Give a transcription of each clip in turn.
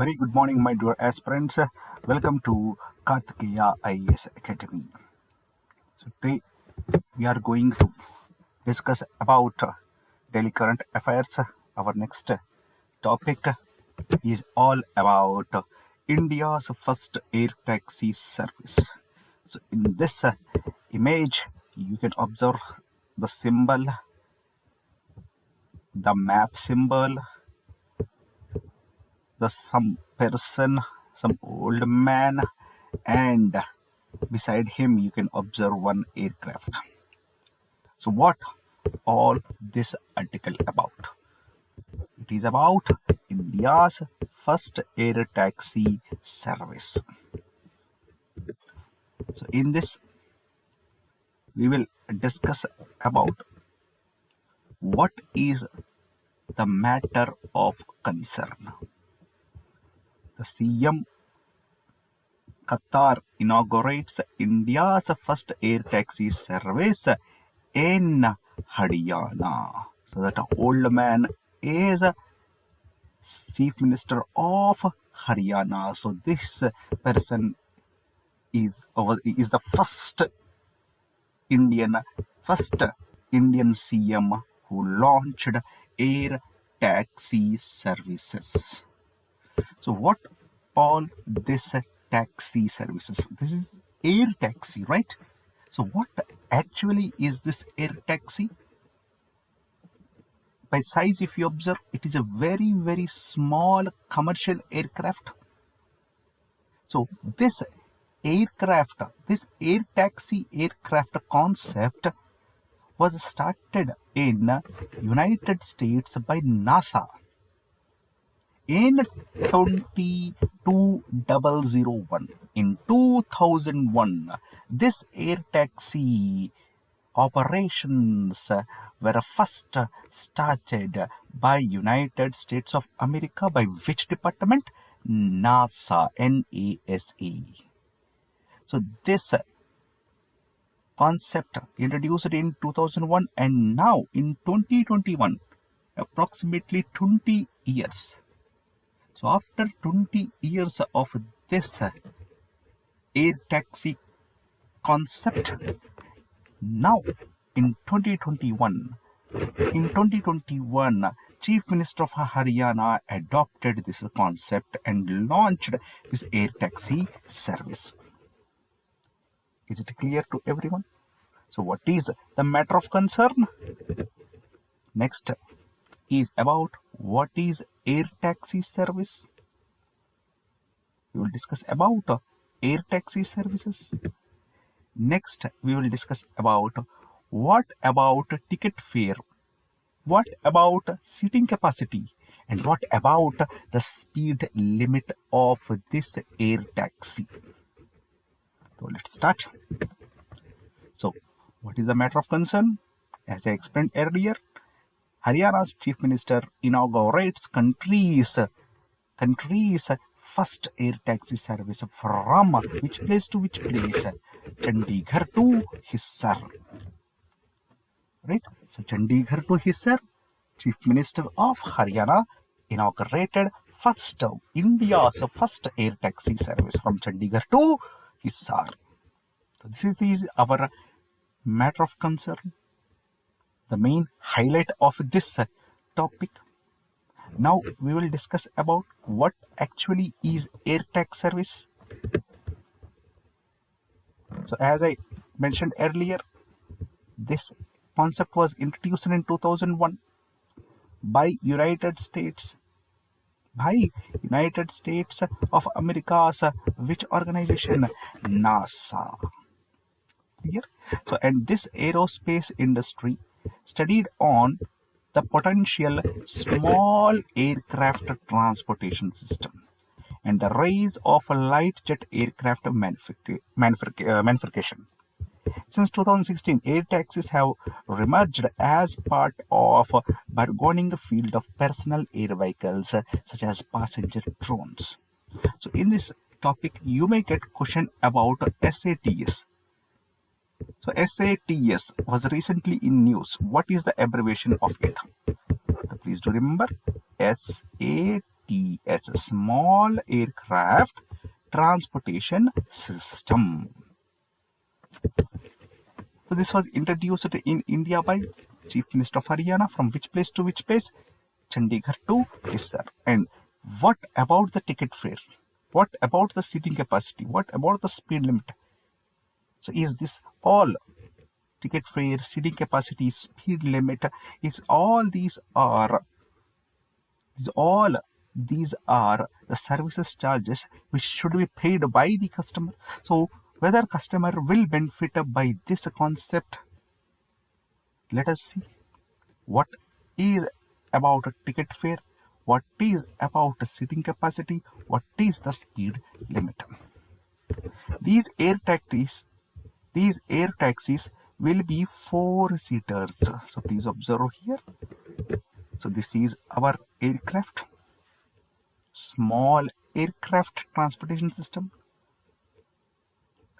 Very good morning, my dear aspirants. Welcome to Karthikeya IAS Academy. So today we are going to discuss about daily current affairs. Our next topic is all about India's first air taxi service. So in this image, you can observe the symbol, the map symbol, some person, some old man, and beside him you can observe one aircraft. So what all this article about? It is about India's first air taxi service. So in this we will discuss about what is the matter of concern. The CM Qatar inaugurates India's first air taxi service in Haryana. So that old man is Chief Minister of Haryana. So this person is the first Indian CM who launched air taxi services. So what all this taxi services? This is air taxi, right? So what actually is this air taxi? By size, if you observe, it is a very small commercial aircraft. So this air taxi aircraft concept was started in United States by NASA in 2001. In 2001, this air taxi operations were first started by United States of America. By which department? NASA, NASA. So this concept introduced in 2001, and now in 2021, approximately 20 years. So after 20 years of this air taxi concept, now in 2021, Chief Minister of Haryana adopted this concept and launched this air taxi service. Is it clear to everyone? So what is the matter of concern? Next is about what is air taxi service. We will discuss about air taxi services. Next, we will discuss about what about ticket fare, what about seating capacity, and what about the speed limit of this air taxi. So let's start. So what is the matter of concern? As I explained earlier, Haryana's Chief Minister inaugurates country's first air taxi service from which place to which place? Chandigarh to Hisar. Right? So Chandigarh to Hisar, Chief Minister of Haryana inaugurated India's first air taxi service from Chandigarh to Hisar. So this is our matter of concern, the main highlight of this topic. Now we will discuss about what actually is air taxi service. So as I mentioned earlier, this concept was introduced in 2001 by United States of America's which organization? NASA. Here. So and this aerospace industry studied on the potential small aircraft transportation system and the rise of light jet aircraft manufacturing. Since 2016, air taxis have emerged as part of a burgeoning field of personal air vehicles such as passenger drones. So in this topic, you may get question about SATS. So SATS was recently in news. What is the abbreviation of it? So please do remember SATS. SATS, Small Aircraft Transportation System. So this was introduced in India by Chief Minister of Haryana. From which place to which place? Chandigarh to Hisar. And what about the ticket fare? What about the seating capacity? What about the speed limit? So is this all? Ticket fare, seating capacity, speed limit, these are the services charges which should be paid by the customer. So whether customer will benefit by this concept, let us see what is about a ticket fare, what is about seating capacity, what is the speed limit. These air taxis will be 4-seaters. So please observe here. So this is our aircraft, small aircraft transportation system,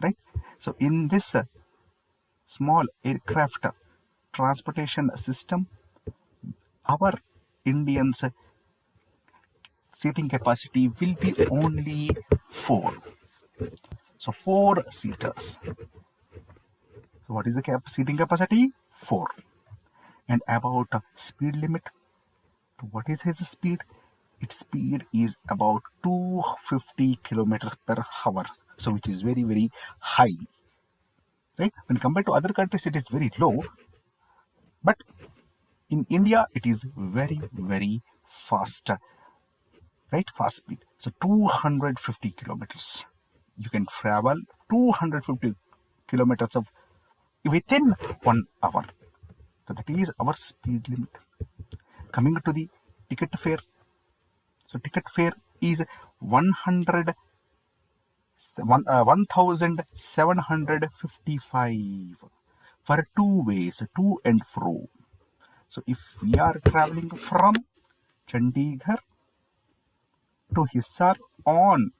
right? So in this small aircraft transportation system, our Indians seating capacity will be only 4. So 4-seaters. So what is the seating capacity? 4. And about speed limit, what is his speed? Its speed is about 250 kilometers per hour. So which is very, very high, right? When compared to other countries, it is very low. But in India, it is very, very fast, right? Fast speed. So 250 kilometers. You can travel 250 kilometers of within 1 hour. So that is our speed limit. Coming to the ticket fare. So ticket fare is 1,755 for 2 ways, to and fro. So if we are traveling from Chandigarh to Hisar on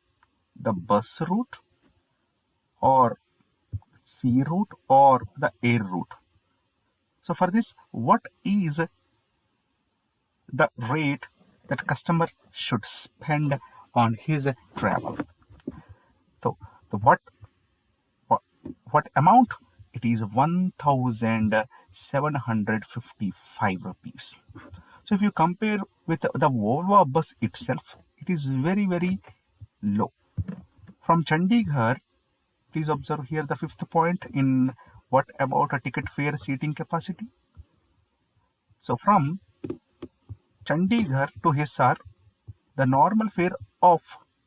the bus route or sea route or the air route. So for this, what is the rate that customer should spend on his travel? So the what amount? It is 1,755 rupees. So if you compare with the Volvo bus itself, it is very, very low. From Chandigarh, please observe here the 5th point in what about a ticket fare, seating capacity. So from Chandigarh to Hisar, the normal fare of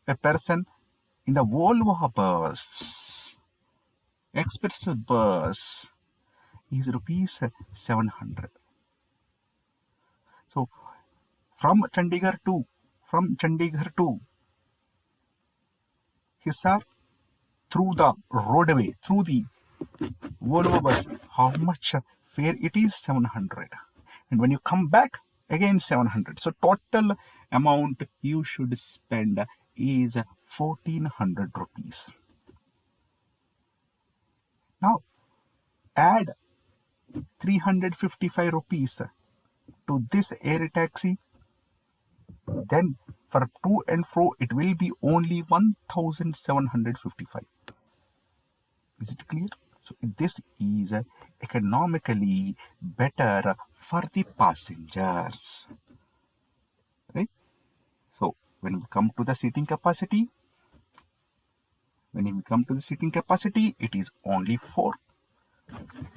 a person in the Volvo bus, express bus, is rupees 700. So from Chandigarh to Hisar, through the roadway, through the Volvo bus, how much fare it is? 700. And when you come back, again 700. So total amount you should spend is 1,400 rupees. Now add 355 rupees to this air taxi, then for to and fro it will be only 1,755. Is it clear? So this is economically better for the passengers, right? So when we come to the seating capacity, it is only 4.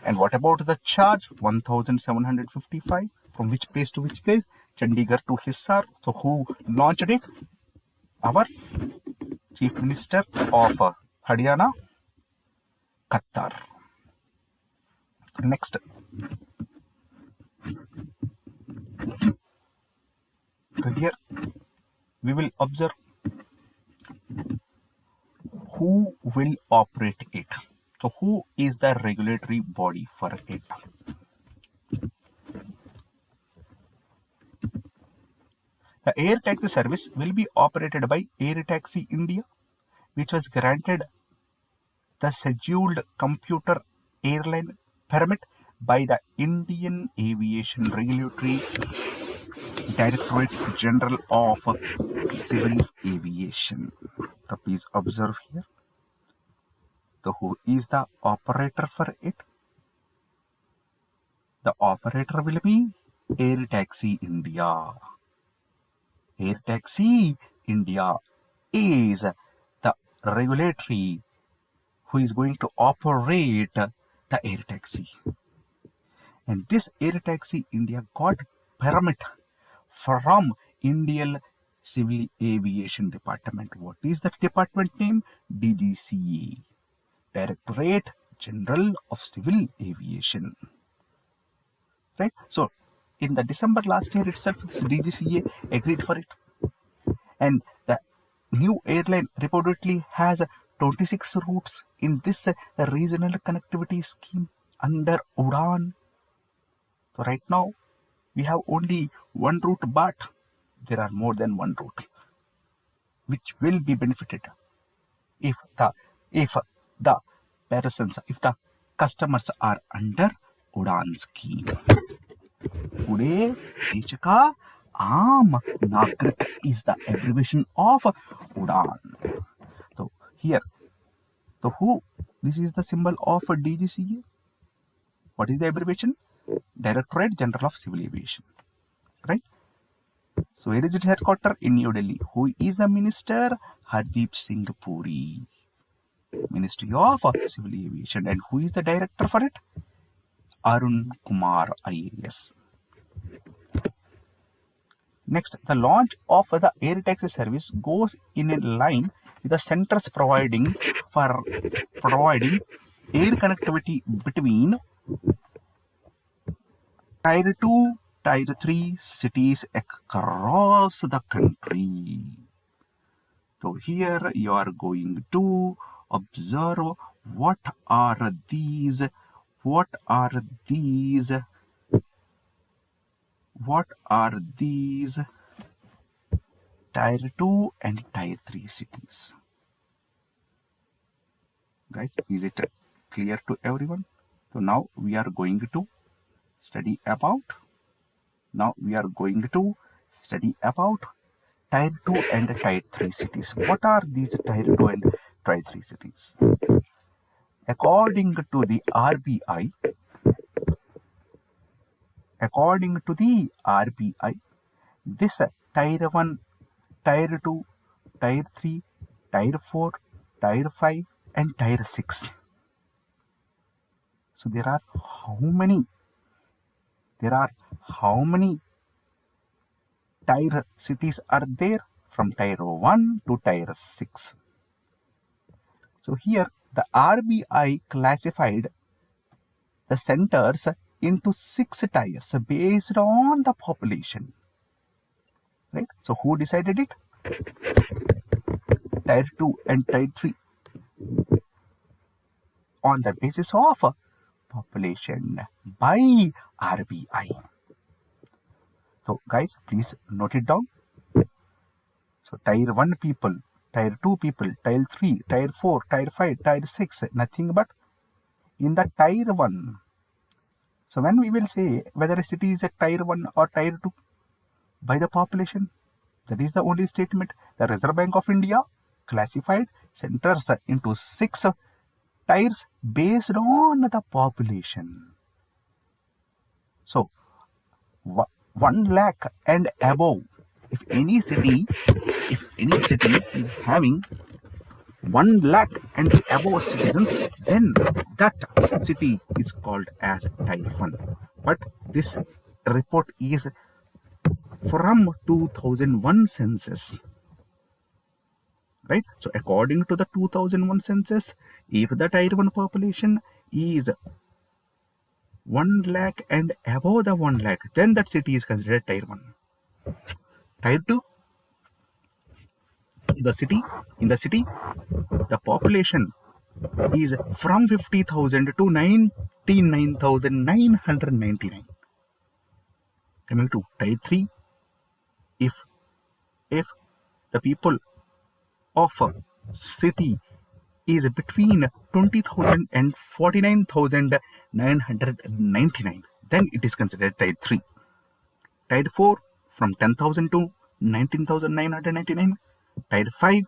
And what about the charge? 1,755. From which place to which place? Chandigarh to Hisar. So who launched it? Our Chief Minister of Haryana, Qatar. Next. So here we will observe who will operate it. So who is the regulatory body for it? The air taxi service will be operated by Air Taxi India, which was granted the scheduled commuter airline permit by the Indian Aviation Regulatory Directorate General of Civil Aviation. So please observe here. So who is the operator for it? The operator will be Air Taxi India. Air Taxi India is the regulatory who is going to operate the air taxi. And this Air Taxi India got permit from Indian Civil Aviation Department. What is the department name? DGCA, Directorate General of Civil Aviation. Right? So, in the December last year itself, this DGCA agreed for it. And the new airline reportedly has 26 routes in this regional connectivity scheme under UDAN. So, right now, we have only one route, but there are more than one route which will be benefited if the customers are under UDAN scheme. Ude Deshaka Aam Nagrik is the abbreviation of UDAN. So here, this is the symbol of DGCA. What is the abbreviation? Directorate General of Civil Aviation. Right? So where is its headquarters? In New Delhi. Who is the minister? Hardeep Singh Puri, Ministry of Civil Aviation. And who is the director for it? Arun Kumar IAS. Next, the launch of the air taxi service goes in a line with the centers providing air connectivity between Tier 2, Tier 3 cities across the country. So here you are going to observe what are these Tier 2 and Tier 3 cities. Guys, is it clear to everyone? So now we are going to study about Tier 2 and Tier 3 cities. What are these Tier 2 and Tier 3 cities? According to the RBI, this Tier 1, Tier 2, Tier 3, Tier 4, Tier 5 and Tier 6. So there are how many Tier cities are there from Tier 1 to Tier 6. So here the RBI classified the centers into 6 tiers based on the population. Right? So who decided it? Tier 2 and Tier 3 on the basis of population by RBI. So guys, please note it down. So Tier 1 people, Tier 2 people, Tier 3, Tier 4, Tier 5, Tier 6, nothing but in the Tier 1. So when we will say whether a city is a Tier 1 or Tier 2 by the population, that is the only statement. The Reserve Bank of India classified centers into 6 tiers based on the population. So 1 lakh and above, if any city is having 1 lakh and above citizens, then that city is called as Tier 1. But this report is from 2001 census. Right? So according to the 2001 census, if the Tier 1 population is 1 lakh and above the 1 lakh, then that city is considered Tier 1. Tier 2, in the city, the population is from 50,000 to 99,999. Coming to Tier 3, if the people of a city is between 20,000 and 49,999, then it is considered Tier 3. Tier 4, from 10,000 to 19,999. Tier 5,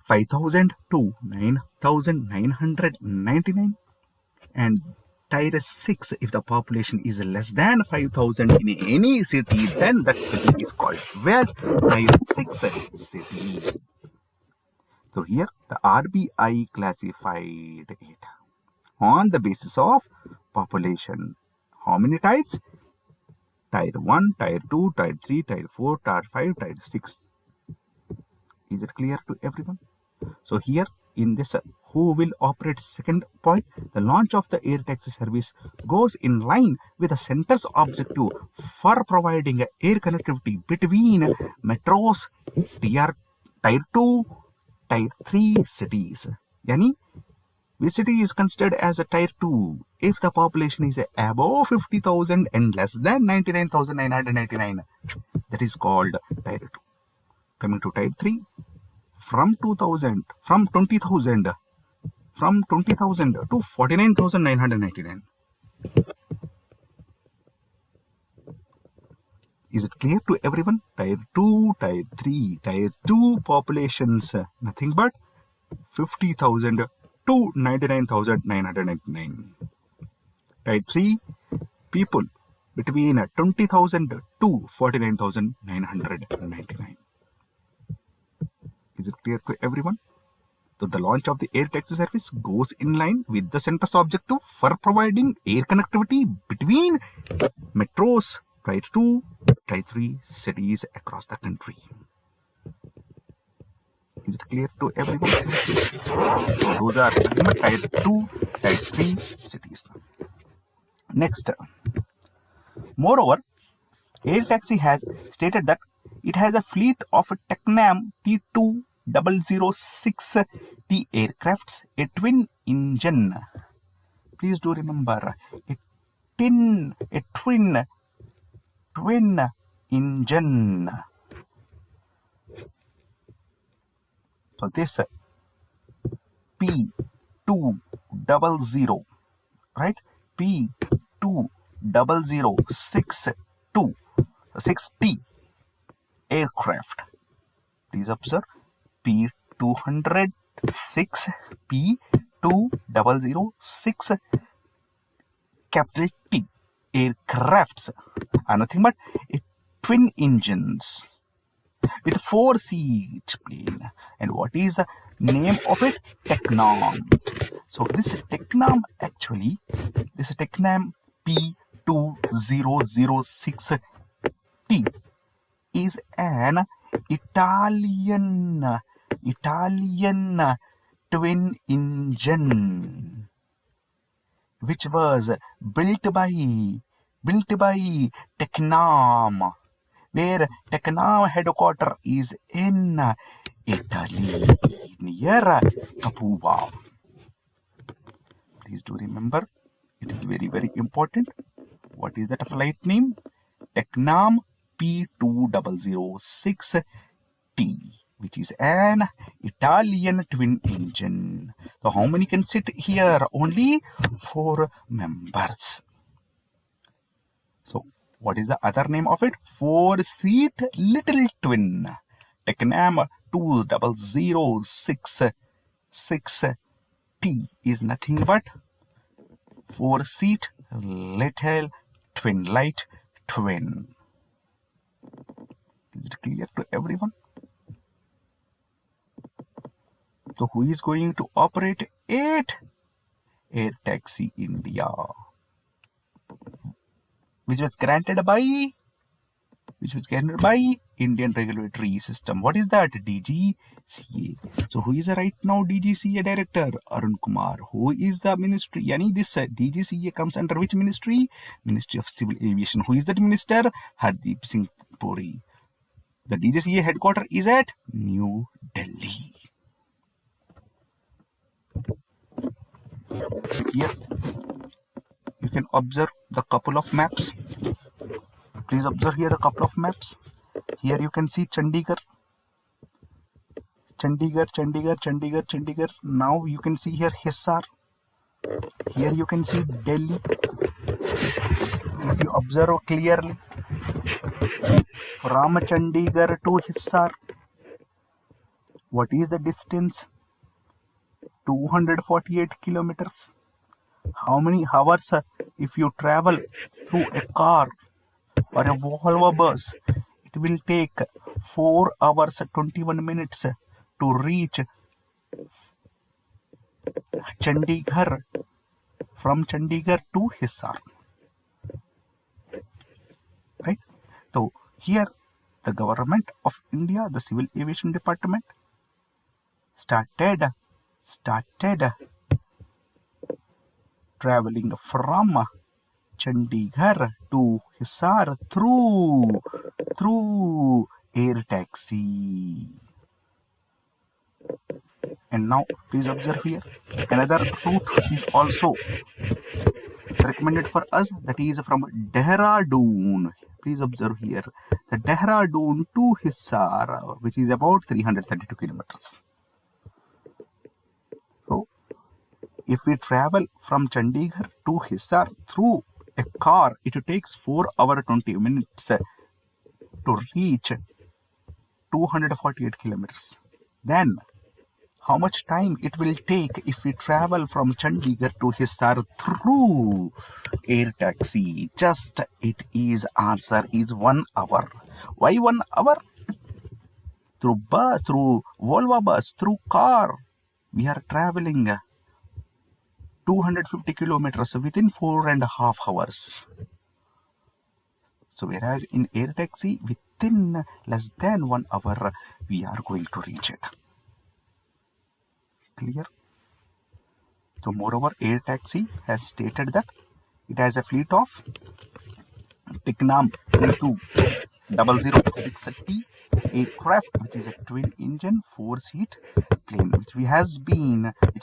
5,000 to 9,999. And Tier 6, if the population is less than 5,000 in any city, then that city is called where? Tier 6 city. So here the RBI classified it on the basis of population. How many tiers? Tier 1, Tier 2, Tier 3, Tier 4, Tier 5, Tier 6. Is it clear to everyone? So here in this, who will operate second point? The launch of the air taxi service goes in line with the center's objective for providing air connectivity between metros, Tier 2, Tier 3 cities. Yani, which city is considered as a Tier 2 if the population is above 50,000 and less than 99,999. That is called Tier 2. Coming to Tier 3, from 20,000 to 49,999. Is it clear to everyone? Tier 2, Tier 3, Tier 2 populations, nothing but 50,000 to 99,999. Tier 3 people between 20,000 to 49,999. Is it clear to everyone? So the launch of the air taxi service goes in line with the center's objective for providing air connectivity between metros, Tier 2, Tier 3 cities across the country. Is it clear to everyone? So those are Tier 2, Tier 3 cities. Next, moreover, Air Taxi has stated that it has a fleet of Tecnam T2006T aircrafts, a twin engine. Please do remember, a twin engine. So this P200, right? P20062 aircraft. Please observe P206, P2006 capital T aircrafts are nothing but twin engines with 4-seat plane. And what is the name of it? Tecnam. So this Tecnam P2006T is an Italian twin engine which was built by Tecnam, where Tecnam headquarters is in Italy, near Capua. Please do remember, it is very, very important. What is that flight name? Tecnam P2006T, which is an Italian twin engine. So how many can sit here? Only 4 members. So what is the other name of it? 4-seat little twin. Tecnam 2006T is nothing but 4-seat little twin, light twin. Is it clear to everyone? So who is going to operate it? Air Taxi India, which was granted by Indian Regulatory System. What is that? DGCA. So who is right now DGCA Director? Arun Kumar. Who is the ministry? Yani this DGCA comes under which ministry? Ministry of Civil Aviation. Who is that minister? Hardeep Singh Puri. The DGCA headquarters is at New Delhi. Here you can observe the couple of maps. Please observe here the couple of maps. Here you can see Chandigarh. Now you can see here Hisar. Here you can see Delhi. If you observe clearly, From Chandigarh to Hisar, what is the distance? 248 kilometers. How many hours if you travel through a car or a Volvo bus? It will take 4 hours 21 minutes to reach Chandigarh, from Chandigarh to Hisar. Right? So here the government of India, the Civil Aviation Department, started traveling from Chandigarh to Hisar through air taxi. And now please observe here, another route is also recommended for us, that is from Dehradun. Please observe here, the Dehradun to Hisar, which is about 332 kilometers. So if we travel from Chandigarh to Hisar through a car, it takes 4 hours 20 minutes to reach 248 kilometers. Then how much time it will take if we travel from Chandigarh to Hisar through air taxi? Just it is answer is 1 hour. Why 1 hour? Through bus, through Volvo bus, through car, we are traveling 250 kilometers within 4.5 hours. So whereas in air taxi, within less than 1 hour, we are going to reach it. Clear? So moreover, air taxi has stated that it has a fleet of Picknam 320006T aircraft, which is a twin engine 4-seat plane, which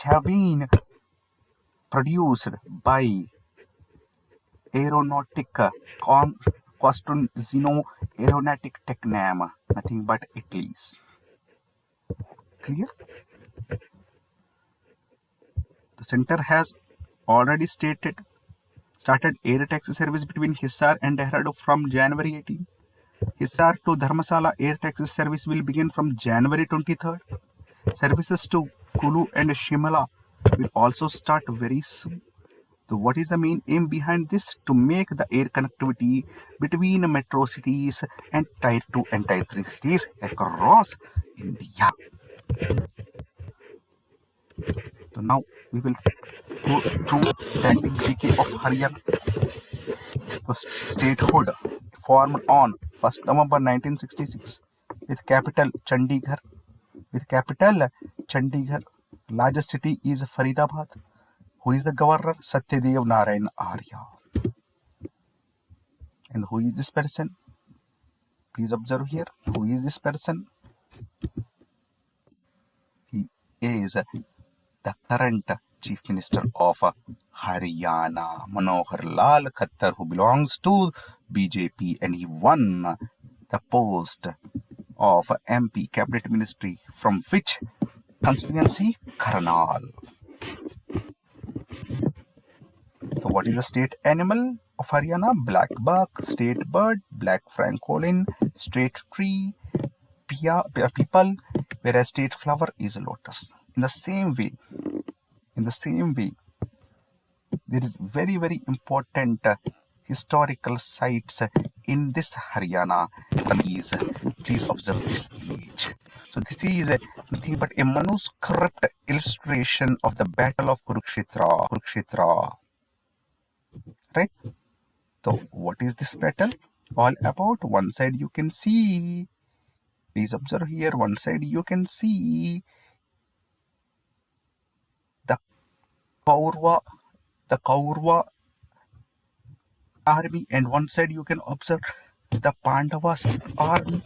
have been produced by Aeronautic Costantino Aeronautic Technam, nothing but Italy's. Clear? The center has already started air taxi service between Hisar and Dehradun from January 18. Hisar to Dharmasala air taxi service will begin from January 23rd. Services to Kulu and Shimla will also start very soon. So what is the main aim behind this? To make the air connectivity between metro cities and Tier 2 and Tier 3 cities across India. So now we will go through static decay of Haryana. The statehood formed on 1st November 1966 with capital Chandigarh. Largest city is Faridabad. Who is the governor? Satyadev Narayan Arya. And who is this person? Please observe here. Who is this person? He is the current Chief Minister of Haryana, Manohar Lal Khattar, who belongs to BJP, and he won the post of MP Cabinet Ministry from which constituency? Karnal. So what is the state animal of Haryana? Black buck. State bird, black francolin. State tree, people, whereas state flower is lotus. In the same way, there is very, very important historical sites in this Haryana. Please observe this image. So this is nothing but a manuscript illustration of the Battle of Kurukshetra. Right? So what is this battle all about? One side you can see. Please observe here. One side you can see the Kaurva army, and one side you can observe the Pandavas army.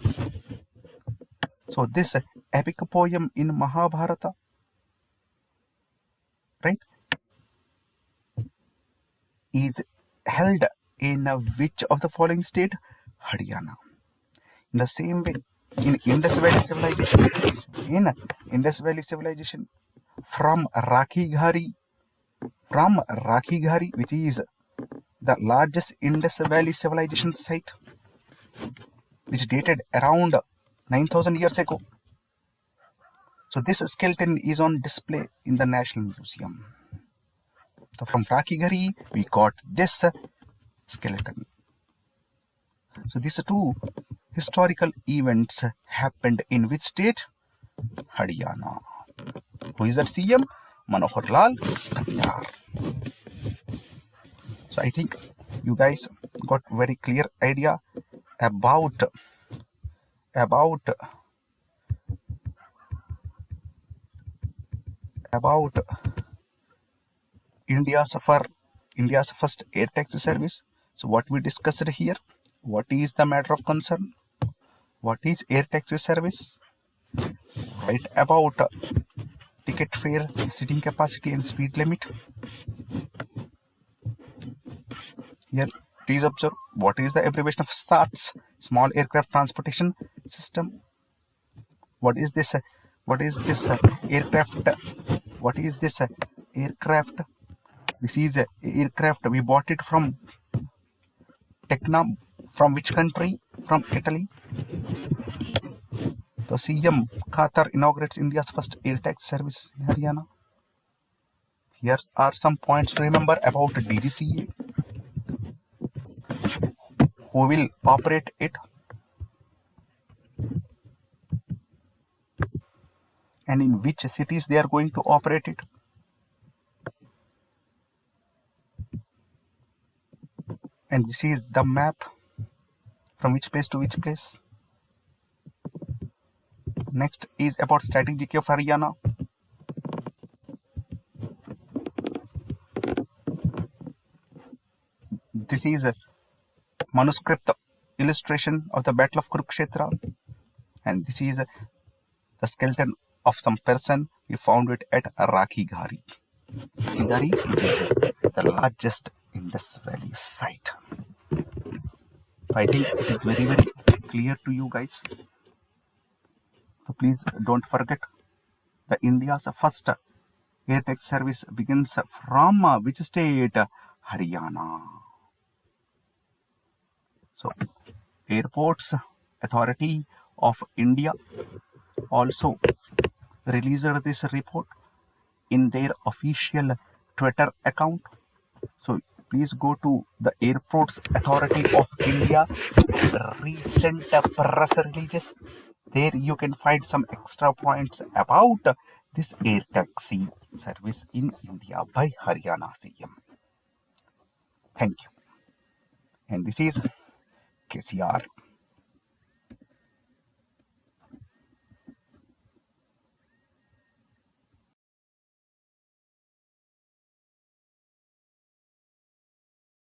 So this epic poem in Mahabharata, right, is held in which of the following state? Haryana. In the same way, in Indus Valley civilization, from Rakhi Ghari, which is the largest Indus Valley civilization site, which dated around 9,000 years ago. So this skeleton is on display in the National Museum. So from Rakhighari, we got this skeleton. So these two historical events happened in which state? Haryana. Who is that CM? Manohar Lal Khattar. So I think you guys got very clear idea about India's first air taxi service. So what we discussed here, what is the matter of concern? What is air taxi service? Right, about ticket fare, seating capacity and speed limit. Here, please observe what is the abbreviation of SATS, Small Aircraft Transportation System. What is this? What is this aircraft? What is this aircraft? This is aircraft. We bought it from Tecna. From which country? From Italy. The CM Qatar inaugurates India's first air taxi services in Haryana. Here are some points to remember about DGCA. Who will operate it? And in which cities they are going to operate it? And this is the map from which place to which place. Next is about strategy of Haryana. This is a manuscript illustration of the Battle of Kurukshetra, and this is the skeleton of some person. We found it at Rakhighari. Rakhighari is the largest Indus Valley site. I think it is very, very clear to you guys. So please don't forget, the India's first air taxi service begins from which state? Haryana. So Airports Authority of India also released this report in their official Twitter account. So please go to the Airports Authority of India recent press releases. There you can find some extra points about this air taxi service in India by Haryana CM. Thank you. And this is KCR.